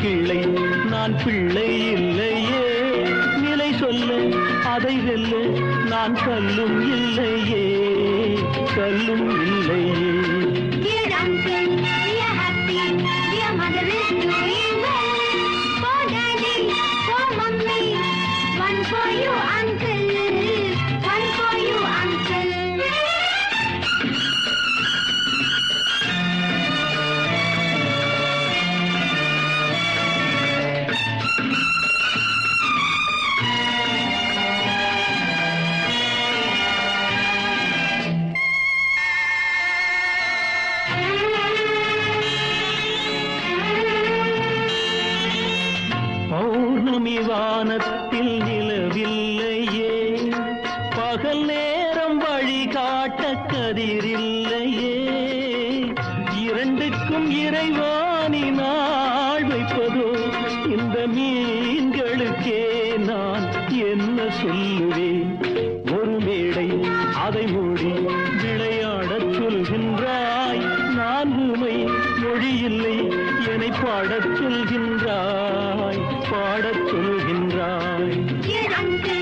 கிள்ளை நான் பிள்ளை இல்லையே நிலை சொல்ல அதை வெல்ல நான் கல்லும் இல்லையே கல்லும் இல்லையே. Dear uncle, we are happy. Dear mother is doing well. For daddy, for mummy, one for you uncle, one for you uncle. பௌர்ணமி வானத்தில் நிலவில்லையே பகல் நேரம் வழிகாட்ட கதிரில்லையே இரண்டுக்கும் இறைவானி நாள் வைப்பதோ இந்த மீன்களுக்கே நான் என்ன சொல்லுவேன். ஒரு மேடை அதை மூடி விளையாடச் சொல்கின்றாய் நான் ஊமை மொழி இல்லை என்னை பாடச் சொல்கின்றாய் பாடச் சொல்கின்றாய். Dear uncle,